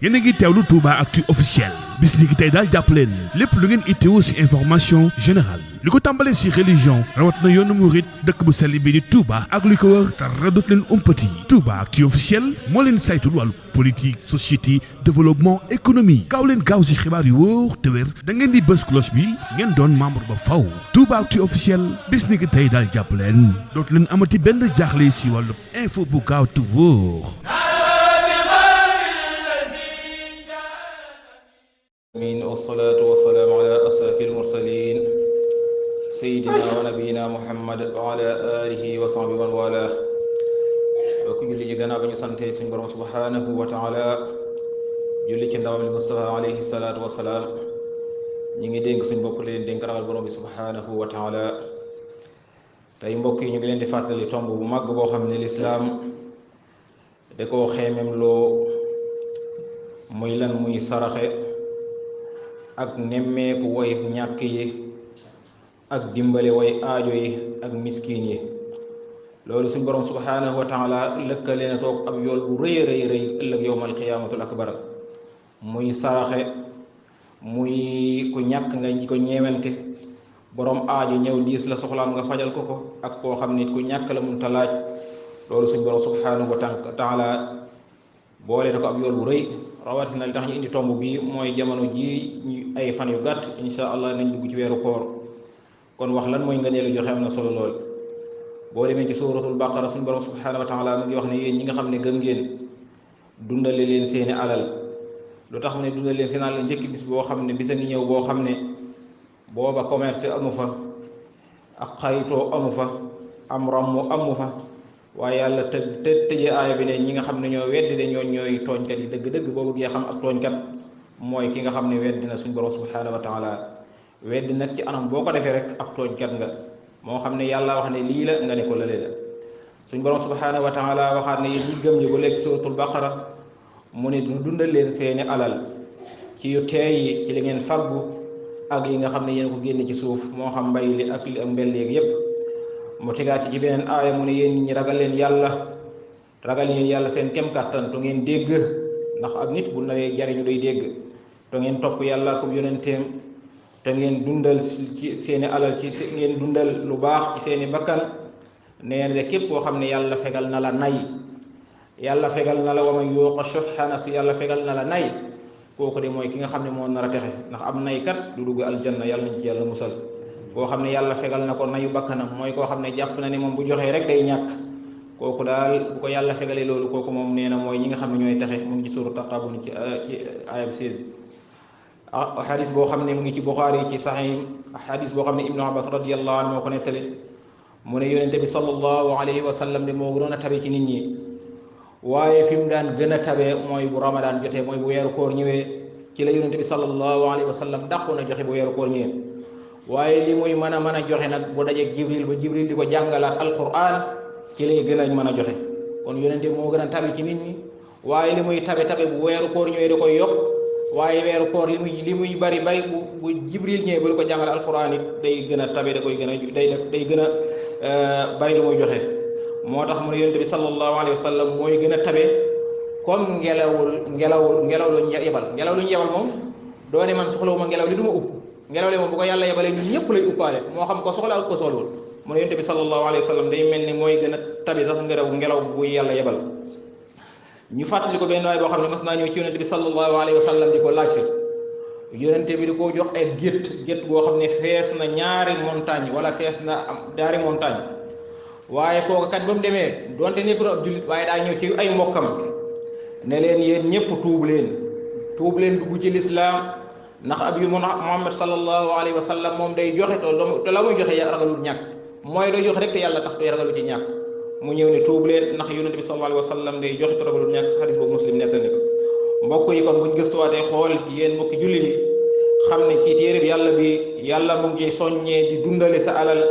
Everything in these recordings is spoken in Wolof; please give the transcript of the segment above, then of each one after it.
yéen a ngi teewlu Touba Actu officiel bis ni ki tey daal jàpp leen lépp lu ngeen itteewu ci information générale li ko tàmbalee ci religion rawat na yoonu murit dëkk bu sell bi di Touba ak li ko wër dara dootu leen umpati Touba Actu officiel moo leen saytul wàllu politique société développement économie gaaw leen gaaw ci xibaar yu wóor te wér da ngeen di bës cloche bi ngeen doon membre ba faw Touba Actu officiel bis ni ki tey daal jàpp leen dootu leen amati benn jaaxle ci wàllu info bu gaaw te wóor. والصلاة والسلام على أشرف المرسلين سيدنا ونبينا محمد وعلى آله وصحبه ومن والاه ku julli ji gannaaw ba ñu sante suñu borom subhanahu wa taala julli ci ndawam Mustafa alayhi salaatu wa salaam ñi ngi dénk suñu bopp leen dénk ragal borom bi subhanahu wa taala tey mbokk yi ñu ngi leen di fàttali tomb bu màgg boo xam ne lislaam da koo xeemem loo muy lan muy saraxe ak nemmeeku way ñàkk yi ak dimbale way aajo yi ak miskiin yi loolu suñ borom subhanahu wa taala lëkkale na toog ab yool bu rëy rëy rëy ëllëg yowmal qiyaamatul akbar muy saraxe muy ku ñàkk nga ko ñeewante borom aajo ñëw diis la soxlaam nga fajal ko ak koo xam nit ku ñàkk la mun ta laaj loolu suñ borom subhanahu wa taala boole na ko ab yool bu rëy rawatina li tax ñu indi tomb bi mooy jamono ji ay fan yu gàtt insha allah nañ dugg ci weeru koor kon wax lan mooy ngëneelu joxe am na solo lool boo demee ci suuratul baqara suñu borom subhanahu wa taala mu ngi wax ne yéen ñi nga xam ne gëm ngeen dundale leen seeni alal lu tax mu ne dundale leen seeni alal njëkk bis boo xam ne bisa ngi ñëw boo xam ne booba commerce amu fa ak xaritoo amu fa am rammu amu fa waaye yàlla tëjee aaya bi ne ñi nga xam ne ñoo weddi de ñooy tooñkat yi dëgg-dëgg boo bëggee xam ak tooñkat mooy ki nga xam ne weddi na suñu borom subhanahu wa taala weddi nag ci anam boo ko defee rek ab tooñkat nga moo xam ne yàlla wax ne lii la nga ne ko lële la suñu borom subhanahu wa taala waxaat ne yéen ñi gëm ñi ba léegi suratul baqara mu ne dundal leen seeni alal ci yu teey yi ci li ngeen faggu ak yi nga xam ne yéen ko génne ci suuf moo xam mbay li ak mbel léegi yépp mu tegaat ci beneen aaya mu ne yéen nit ñi ragal leen yàlla seen kem kàttan to ngeen dégg ndax ak nit bu naree jariñu day dégg to ngeen topp yàlla ko yonenteem te ngeen dundal ci seeni alal ci ngeen dundal lu baax ci seeni bakkan nee na de képp koo xam ne yàlla fegal na la nay yàlla fegal na la wa man yuuqa shuhha nafsi yàlla fegal na la nay kooku de mooy ki nga xam ne moo nar a texe ndax am nay kat du dugg aljanna yàlla nañ ci yàlla musal koo xam ne yàlla fegal na ko nayu bakkanam mooy koo xam ne jàpp na ne moom bu joxee rek day ñàkk kooku daal bu ko yàlla fegalee loolu kooku moom nee na mooy ñi nga xam ne ñooy texe mu ngi ci suuru taqabun ci ayab 16 xadis boo xam ne mu ngi ci Buxaari ci saxiix xadis boo xam ne Ibnu Abbas radiyallahu anhu moo ko nettali mu ne yonente bi sallallahu alayhi wa sallam de moo gënoon a tabe ci nit ñi waaye fi mu daan gën a tabe mooy bu Ramadan jotee mooy bu weeru koor ñëwee ci la yonente bi sallallahu alayhi wa sallam dàqoon a joxe bu weeru koor ñëwee waaye li muy mën a joxe nag bu dajeeg Jibril ba Jibril di ko jàngalaat alquran ci lay gën a mën a joxe kon yonente moo gën a tabe ci nit ñi waaye li muy tabe bu weeru koor ñëwee da koy yokk waaye weeru koor li muy bari bu Jibril ñëwee ba di ko jàngal alquran it day gën a tabe da koy gën a day gën a bari lu muy joxe moo tax mu ne yonente bi sallallahu alayhi wa sallam mooy gën a tabe comme ngelaw lu ñu yebal moom doone man soxlawuma ngelaw li du ma upp ngelaw li moom bu ko yàlla yebalee ñun ñëpp lay uppaale moo xam ko soxla ak ko soxlawul mu ne yonente bi sallallahu alayhi wa sallam day mel ni mooy gën a tabe sax ngelaw bu yàlla yebal ñu fàttali ko benn waay boo xam ne mas naa ñëw ci yonente bi sallallahu alayhi wa sallam di ko laaj si yonente bi di ko jox ay gétt goo xam ne fees na ñaari montagne wala fees na daari montagne waaye kooku kat ba mu demee donte nekkul ab jullit waaye daa ñëw ci ay mbokkam ne leen yéen ñëpp tuub leen dugg ci lislaam ndax ab yu Muhammad sallallahu alayhi wa sallam moom day joxe te la muy joxe ragalul ñàkk mooy doo joxe rek te yàlla tax te ragalu ci ñàkk mu ñëw ne tuub leen ndax yonente bi sallallahu alayhi wa sallam day joxe te ragalul ñàkk xadis boobu Muslim nettali ko mbokk yi kon buñ gëstuwaatee xool ci yéen mbokki julli ni xam ne ci téere bi yàlla mu ngi soññee di dundale sa alal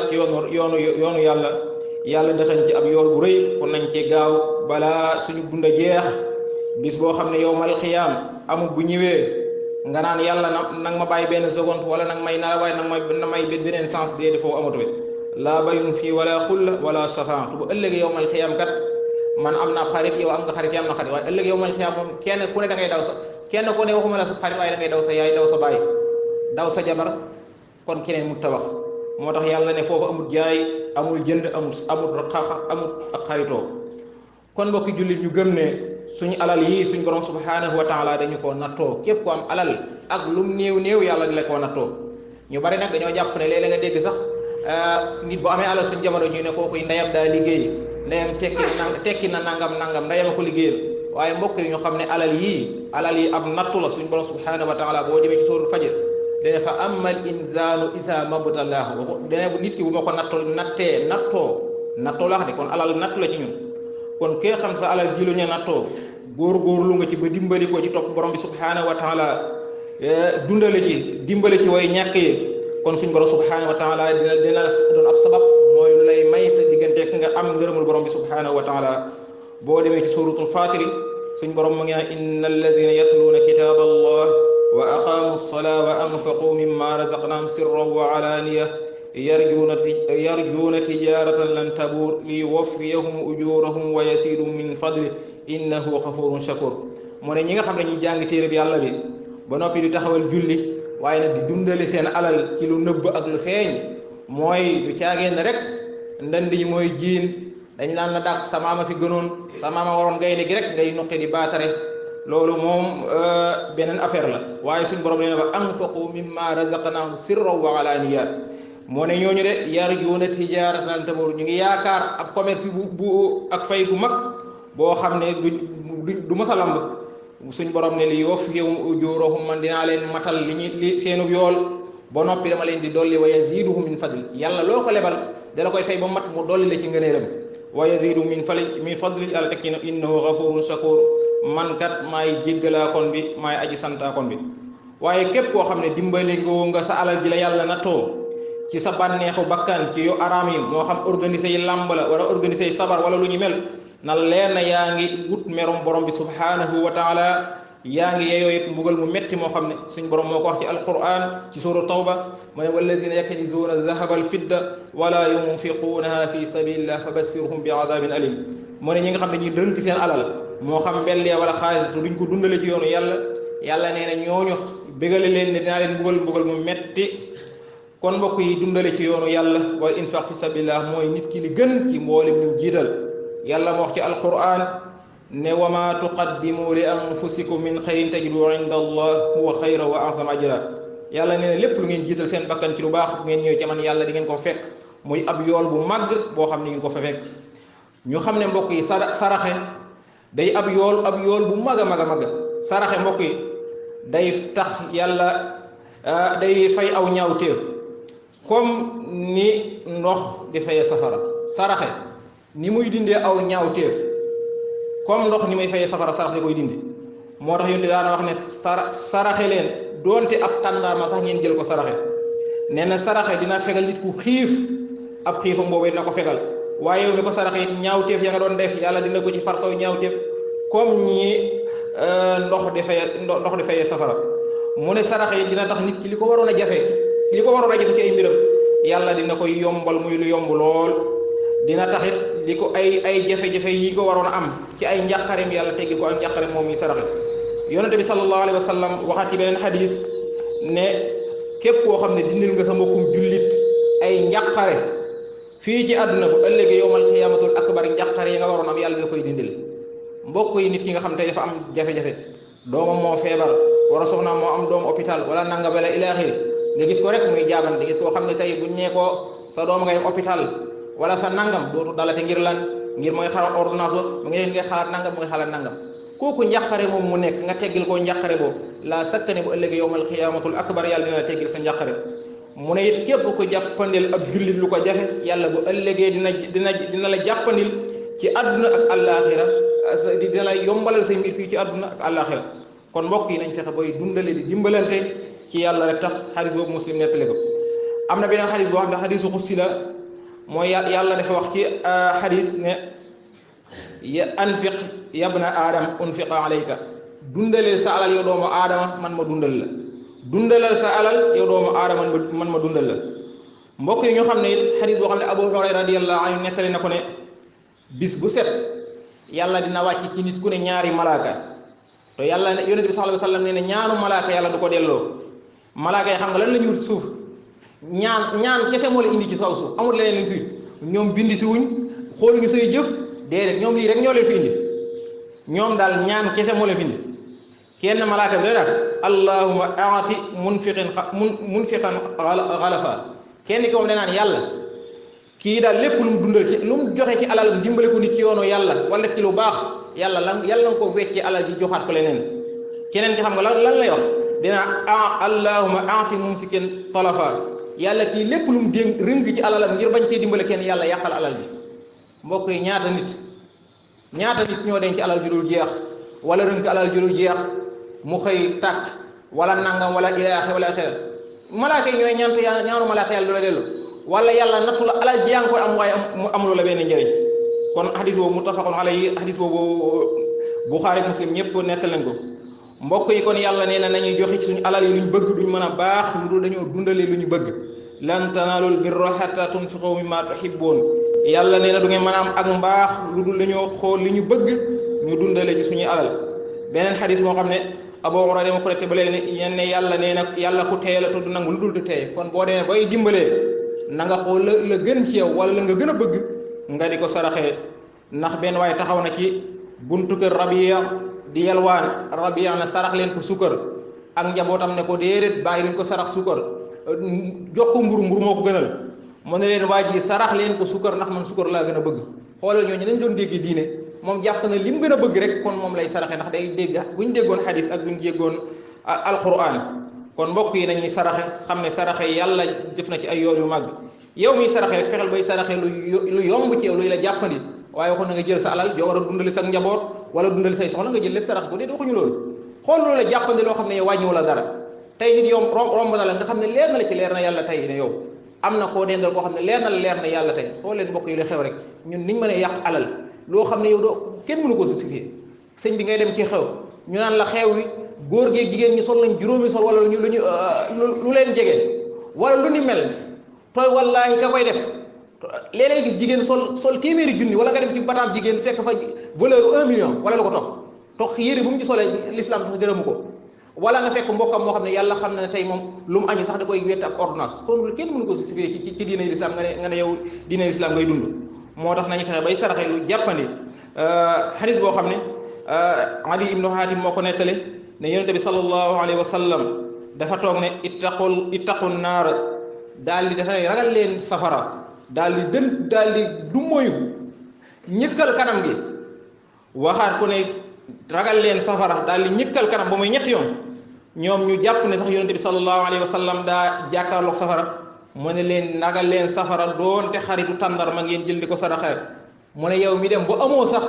ci yoonu yàlla dexañ ci ab yool bu rëy kon nañ ci gaaw balaa suñu dunda jeex bis boo xam ne yawmal xiyaam amul bu ñëwee nga naan yàlla nag ma bàyyi benn seconde wala nag may nara waaye na may beneen sens dee foofu amatu laa bayun fii wala xulla wala shafaa tu bu ëllëgee yawmal xiyaam kat man am naa xarit yow am nga xarit am na xarit waaye ëllëg yow mal xiyaam moom kenn ku ne da ngay daw sa kenn ku ne waxuma la sa xarit waaye da ngay daw sa yaay daw sa baay daw sa jabar kon keneen mu tabax moo tax yàlla ne foofu amul jaay amul jënd amul ak xaritoo kon mbokki jullit ñu gëm ne suñu alal yii suñ borom subhanahu wa taala dañu koo nattoo képp ku am alal ak lum néew néew yàlla di la koo nattoo ñu bari nag dañoo jàpp ne léeg-léeg nga dégg sax nit bu amee alal suñ jamono ñu ne kooku ndeyam daa liggéey ndeyam tekki na nangam ndeyam a ko liggéeyal waaye mbokk yi ñu xam ne alal yi ab nattu la suñ borom subhanahu wa taala boo demee ci sóoru Fajr dene fa amma al insanu isa mabtalaahu dene bu nit ki bu ma ko nattoo la wax de kon alal nattu la ci ñun kon kee xam sa alal ji lu ñu nattoo góor-góorlu nga ci ba dimbali ko ci topp borom bi subhanahu wa taala dimbale ci way ñàkk yi kon suñ borom subhanahu wa taala dina la doon ab sabab mooy lu lay may sa digganteek nga am ngërëmul borom bi subhanahu wa taala boo demee ci suratul Fatir suñ borom mu ngi naan inna alladina yatluuna kitaba allah wa aqamu alsalaa wa anfaqu mimma razaqnahum sirran wa alaaniya yarjuuna tijaratan lan tabuur li yuwaffiyahum ujurahum wa yasidum min fadli innahu xafurun shakur mu ne ñi nga xam ne ñu jàng téere bi yàlla bi ba noppi di taxawal julli waaye nag di dundale seen alal ci lu nëbb ak lu feeñ mooy du caageen rek ndënd yi mooy jiin dañ naan la dàq sa maama fi gënoon sa maama waroon gaynde gi rek ngay nuqi di baatare loolu moom beneen affaire la waaye suñ borom nee na ba anfaqu mimma razaqnahum sirran wa alaaniya moo ne ñooñu de yarjuuna tijaaratan lan tabuur ñu ngi yaakaar ab commerce bu ak fay gu mag boo xam ne du mës a lamb suñ borom ne li yuwaffihum ujurahum man dinaa leen matal li seenub yool ba noppi dama leen di dolli wa yaziduhum min fadli yàlla loo ko lebal dala koy fay ba mat mu dolli la ci ngëneelam wa yaziduhum min fadli yàlla teg ci ne innahu ghafurun shakur man kat maay jéggalaakoon bi maay aji santaakoon bi waaye képp koo xam ne dimbali nga sa alal ji la yàlla nattoo ci sa bànneexu bakkan ci yu araam yi moo xam organiser yi làmb la wala organiser yi sabar wala lu ñu mel na leer na yaa ngi wut merom borom bi subhanahu wa taala yaa ngi yeyoo it mbugal mu metti moo xam ne suñ borom moo ko wax ci alquran ci suura tawba mu ne walladina yaknizuuna aldahaba alfidda wala yunfiquunaha fi sabilillah fa bassirhum bi adabin alim mu ne ñi nga xam ne ñuy dënk seen alal moo xam mbellee wala xaalis te duñ ko dundale ci yoonu yàlla nee na ñooñu bégale leen ne dinaa leen mbugal mu metti kon mbokk yi dundale ci yoonu yàlla wal infaq fi sabilillah mooy nit ki li gën ci mboolem ñu jiital yàlla moo wax ci alquran ne wa ma tuqaddimu li anfusikum min xayrin tajidu inda allah huwa xayra wa azama ajra yàlla nee na lépp lu ngeen jiital seen bakkan ci lu baax bu ngeen ñëw ci man yàlla di ngeen ko fekk muy ab yool bu màgg boo xam ne ngeen ko fa fekk ñu xam ne mbokk yi saraxe day ab yool bu mag a mag a mag saraxe mbokk yi day tax yàlla day fay aw ñaawteef comme ni ndox di fayee safara saraxe ni muy dindee aw ñaawteef comme ndox ni muy fayee safara sarax di koy dindi moo tax yonte daana wax ne saraxe leen doonte ab tàndarma sax ngeen jël ko saraxe nee na saraxe dina fegal nit ku xiif ab xiifam boobu dina ko fegal waaye yow mi ko saraxe it ñaawteef ya nga doon def yàlla dina ko ci far saw ñaawteef comme ñi ndox di fayee safara mu ne saraxe yi dina tax nit ki li ko waroon a jafe ci ay mbiram yàlla dina koy yombal muy lu yomb lool dina taxit li ko ay jafe-jafe yi ko waroon a am ci ay njàqareem yàlla teggi ko ak njàqareem moom mi saraxe yonente bi sallallahu alayhi wa sallam waxaat ci beneen xadis ne képp koo xam ne dindil nga sa mbokkum jullit ay njàqare fii ci àdduna bu ëllëgee yowmal xiyaamatul akbar njàqare yi nga waroon am yàlla dina koy dindil mbokk yi nit ki nga xam tey dafa am jafe-jafe doomam moo feebar wala soxnaam moo am doom hôpital wala nanga bala ilaaxir nga gis ko rek muy jaabante gis koo xam ne tey buñ ñee ko sa doom ngay hôpital wala sa nangam dootu dalate ngir lan ngir mooy xalaat ordonnance ba mu ngi ngay xalaat nangam kooku njàqare moom mu nekk nga teggil koo njàqare boobu laa sakka ne bu ëllëgee yowmal xiyaamatul akbar yàlla dina la teggil sa njàqare mu ne it képp ko jàppandil ab jullit lu ko jafe yàlla bu ëllëgee dina la jàppandil ci àdduna ak àllaaxira dina la yombalal say mbir fii ci àdduna ak àllaaxira kon mbokk yi nañ fexe booy dundale di dimbalante ci yàlla rek tax xadis boobu muslim nettali ko am na beneen xadis boo xam ne xadisu xussi la mooy yàlla dafa wax ci xadis ne anfiq yabna aadam unfiqa alayka dundaleel sa alal yow doomu aadama man ma dundal la dundalal sa alal yow doomu aadama man ma dundal la mbokk yi ñu xam ne it xadis boo xam ne Abu Hurayra radiyallahu anhu nettali na ko ne bis bu set yàlla dina wàcc ci nit ku ne ñaari malaaka te yàlla yonent bi sallallahu alayhi wasallam nee na ñaanu malaaka yàlla du ko delloo malaaka yi xam nga lan la ñu wut suuf ñaan kese moo la indi ci saw suuf amul leneen lañ fi ñoom bindi si wuñ xooluñu say jëf déedéet ñoom lii rek ñoo leen fi indi ñoom daal ñaan kese moo leen fi indi kenn malaaka bi day daal allahumma aati munfiqan xalafa kenn ki moom danaan yàlla kii daal lépp lu mu dundal ci lu mu joxe ci alal dimbale ko nit ci yoonu yàlla wala def ci lu baax yàlla nga ko weccee alal ji joxaat ko leneen keneen ki xam nga lan lay wax dina allahumma aati mumsikin talafa yàlla kii lépp lu mu dénk rënk ci alalam ngir bañ cee dimbale kenn yàlla yàqal alal ji mbokk yi ñaata nit ñoo denc alal ju dul jeex wala rënk alal ju dul jeex mu xëy tàkk wala nangam wala ilaaxe wala xel malaaka yi ñooy ñaanu malaaka yàlla du la dellu wala yàlla nattu la alal ji yaa ngi koy am waaye mu amuloo la benn njëriñ kon hadis boobu muttafaqun alayhi hadis boobu Buxaari Muslim ñëpp nettal nañ ko mbokk yi kon yàlla nee na nañuy joxe ci suñu alal yi lu ñu bëgg duñ mën a baax lu dul dañoo dundalee lu ñu bëgg lan tanaalul birra hattaa tunfiqu mimmaa tuhibbuun yàlla nee na du ngeen mën a am ak mbaax lu dul dañoo xool li ñu bëgg ñu dundale ci suñu alal beneen hadis moo xam ne Abu Hurayra ma ko rek ba léegi ne yenn yàlla nee na yàlla ku teey la te du nangu lu dul te teey kon boo demee bay dimbalee na nga xool la gën ci yow wala la nga gën a bëgg nga di ko saraxee ndax benn waaye taxaw na ci buntu kër Rabiya di yalwaan Rabiya na sarax leen ko sukkar ak njabootam ne ko déedéet bàyyi leen ko sarax sukkar jox ko mburu moo ko gënal mu ne leen waa ji sarax leen ko sukkar ndax man sukkar laa gën a bëgg xoolal ñooñu dañ doon dégg diine moom jàpp na li mu gën a bëgg rek kon moom lay saraxe ndax day dégg buñ déggoon xadis ak buñ déggoon alquran kon mbokk yi nañuy saraxe xam ne saraxe yàlla def na ci ay yoon yu mag yow miy saraxe rek fexeel bay saraxe lu yomb ci yow luy la jàppandi waaye waxoon na nga jël sa alal joo war a dundali sa njaboot wala dundali say soxla nga jël lépp saraxe ko déet waxuñu loolu xool loolu la jàppandi loo xam ne yow wàññiwu la dara tey nit yow romb na la nga xam ne leer na la ci leer na yàlla tey ne yow am na koo dendal koo xam ne leer na la leer na yàlla tey xool leen mbokk yi lu xew rek ñun niñ mën a yàq alal loo xam ne yow doo kenn mënu ko justifier sëñ bi ngay dem ci xew ñu naan la xew wi góor geeg jigéen ñi sol nañ juróomi sol wala lu leen jege wala lu ni mel tooy wallaahi ka koy def léeg-léeg gis jigéen sol téeméeri junni wala nga dem ci bataam jigéen fekk fa valeur 1 million wala lu ko tox yére bu mu ci solee l'islam sax gërëmu ko wala nga fekk mbokkam moo xam ne yàlla xam na ne tey moom lu mu añi sax da koy wett ak ordonnance kon kenn mënu ko justifier ci diine l'islam nga ne yow diine l'islam ngay dund moo tax nañu fexe bay saraxe lu jàppandi xadis boo xam ne Ali ibnu Hatim moo ko nettale ne yonente bi sallallahu alayhi wa sallam dafa toog ne ittaqu naar daal di dafa ne ragal leen safara daal di du moyu ñëkkal kanam gi waxaat ku ne ragal leen safara daal di ñëkkal kanam ba muy ñetti yoon ñoom ñu jàpp ne sax yonente bi sallallahu alayhi wa sallam daa jàkkaarloog safara mu ne leen ragal leen safara doonte xaritu tàndarma ngeen jël di ko saraxe rek mu ne yow mi dem ba amoo sax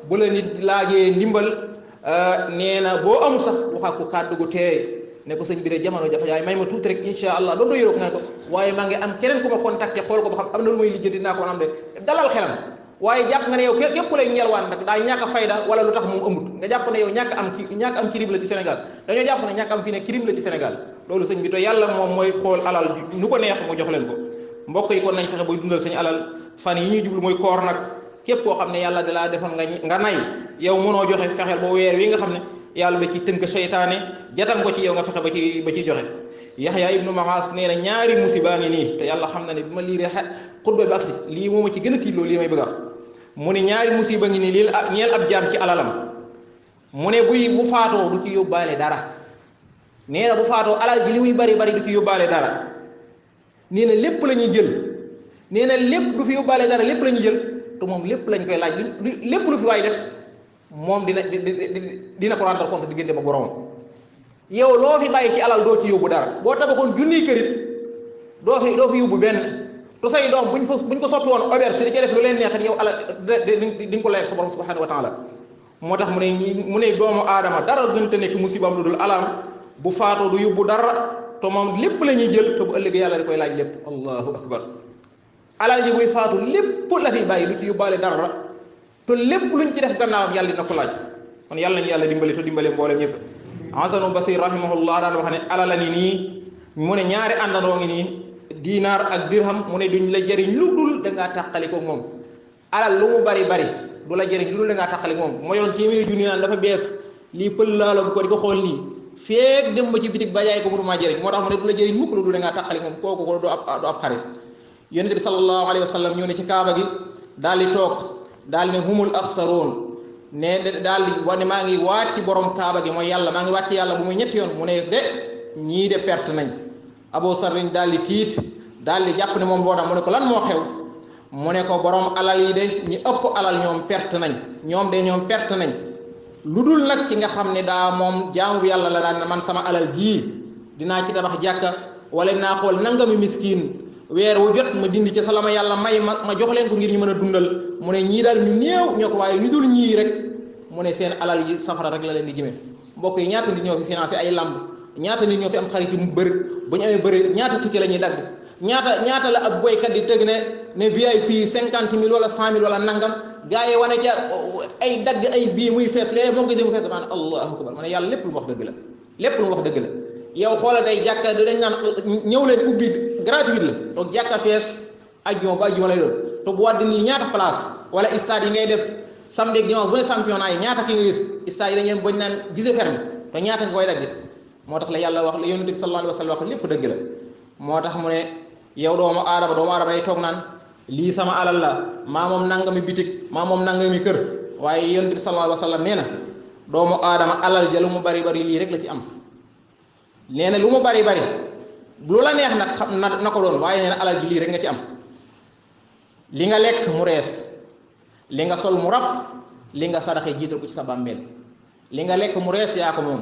bu la nit laajee ndimbal nee na boo amul sax waxaa ko kàddu gu teey ne ko sëñ bi de jamono jafe yaay may ma tuuti rek insha allah doon doo yoroog nga ne ko waaye maa ngi am keneen ku ma contacté xool ko ba xam am na lu may lijjanti naa ko am de dalal xelam waaye jàpp nga ne yow képp ku lay ñelwaan nag daa ñàkk a fayda wala lu tax moom amut nga jàpp ne yow ñàkk am crime la ci Sénégal dañoo jàpp ne ñàkk am fii ne crime la ci Sénégal loolu sëñ bi to yàlla moom mooy xool alal nu ko neex mu jox leen ko mbokk yi kon nañ fexe booy dundal sañu alal fan yi ñuy jublu mooy koor nag képp koo xam ne yàlla da laa defal nga nay yow mënoo joxe fexeel ba weer wi nga xam ne yàlla da ci tënk seytaane jatan ko ci yow nga fexe ba ci joxe Yaxya ibnu Maas nee na ñaari musiba ngi nii te yàlla xam na ne bi ma liiree xutba bi agsi lii moo ma ci gën a tiitloo lii may bëgg a mu ne ñaari musiba ngi nii lii ñeel ab jaam ci alalam mu ne bu faatoo du ci yóbbaale dara nee na bu faatoo alal ji li muy bari bari du ci yóbbaale dara nee na lépp la ñuy jël nee na lépp du fi yóbbaale dara lépp la ñuy jël te moom lépp lañ koy laaj lépp lu fi waay def moom dina ko rendre compte diggante ma borom yow loo fi bàyyi ci alal doo ci yóbbu dara boo tabaxoon junniy kërit doo fi yóbbu benn te say doom buñ ko soppi woon auberge di ca def lu leen neexat yow alal di nga ko leer sa borom subhanahu wa taala moo tax mu ne doomu aadama dara gënta nekk musibaam lu dul alaam bu faatoo du yóbbu dara te moom lépp la ñuy jël te bu ëllëgee yàlla di koy laaj lépp allahu akbar alal ji buy faatu lépp la fi bàyyi lu ci yóbbaale dara te lépp luñ ci def gannaawam yàlla dina ko laaj kon yàlla nañu yàlla dimbali te dimbale mboolem ñëpp Hasanu Basir rahimahullah daan wax ne alala ni nii mu ne ñaari àndandoo ngi nii dinaar ak dirham mu ne duñ la jëriñ lu dul da ngaa tàqali ko moom alal lu mu bari bari du la jëriñ lu dul da ngaa tàqale moom moo yoroon téeméeri junni naan dafa bees lii pël laa la bu ko di ko xool nii feek dem ba ci bitig ba jaay ko mënu maa jëriñ moo tax mu ne du la jëriñ mukk lu dul da ngaa tàqale moom kooku ko du ab xarit yonent bi sallallahu alayhi wa sallam ñëw ne ci kaaba gi daal di toog daal ne humul axsaroon ne daal di wane maa ngi waat ci borom kaaba gi mooy yàlla maa ngi waat ci yàlla bu muy ñetti yoon mu ne de ñii de perte nañ Abu Sarrin daal di tiit daal di jàpp ne moom boo tax mu ne ko lan moo xew mu ne ko borom alal yi de ñi ëpp alal ñoom perte nañ ñoom perte nañ lu dul nag ki nga xam ne daa moom jaamu bi yàlla la daan man sama alal jii dinaa ci tabax jàkka wala naa xool nangami miskiin weer wu jot ma dindi ci salama yàlla may ma jox leen ko ngir ñu mën a dundal mu ne ñii daal ñu néew ñoo ko waaye ñu dul ñii rek mu ne seen alal yi safara rek la leen di jëmee mbokk yi ñaata nit ñoo fi financé ay lamb ñaata nit ñoo fi am xarit mu bëri bu ñu amee bëri ñaata tikki la ñuy dagg ñaata la ab boykat di tëgg ne VIP 50 000 wala 100 000 wala nangam gaa yi wane ca ay dagg ay bii muy fees léegi moo gisee mu fees damaa ne allahu akbar ma ne yàlla lépp lu mu wax dëgg la lépp lu mu wax dëgg la yow xoolal day jàkka dañ naan ñëw leen ubbi gratuite la donc jàkka fees ajjuma ba ajjuma lay doon te bu wàdd nii ñaata place wala stade yi ngay def samedi ak dimanche bu ne championnat yi ñaata ki nga gis stade yi dañ leen bañ naan gisee ferme te ñaata nga koy dagg moo tax la yàlla wax la yonent bi sallallahu alayhi wa sallam wax lépp dëgg la moo tax mu ne yow doomu aadama day toog naan lii sama alal la maa moom nangami bitig maa moom nangami kër waaye yonent bi sallallahu alayhi wa sallam nee na doomu aadama alal ja lu mu bari bari lii rek la ci am nee na lu mu bari bari lu la neex nag xam na ko doon waaye nee na alal ji lii rek nga ci am li nga lekk mu rees li nga sol mu rab li nga saraxe jiital ko ci sa bàmmeel li nga lekk mu rees yaa ko moom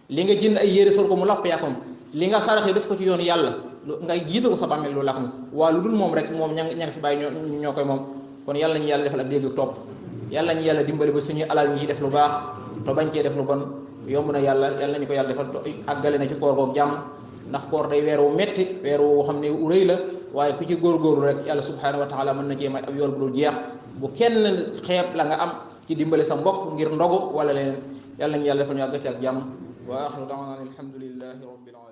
li nga jënd ay yére sol ko mu lapp yaa ko moom li nga saraxe def ko ci yoonu yàlla nga jiital ko sa bàmmeel loolu la ko moom waa lu dul moom rek moom ña nga fi bàyyi ñoo koy moom kon yàlla ñu yàlla defal ak dégg topp yàlla ñu yàlla dimbali ba suñuy alal ñi def lu baax te bañ cee def lu bon yomb na yàlla ñu ko yàlla defal àggale na ci koor goog jàmm ndax koor day weer wu metti weer wu xam ne u rëy la waaye ku ci góorgóorlu rek yàlla subhanahu wa taala mën na cee may ab yool bu dul jeex bu kenn xeeb la nga am ci dimbale sa mbokk ngir ndogu wala leneen yàlla ñu yàlla defal ñu àgg ci ak jàmm wa axiru da'waana alhamdulillahi rabbil alamin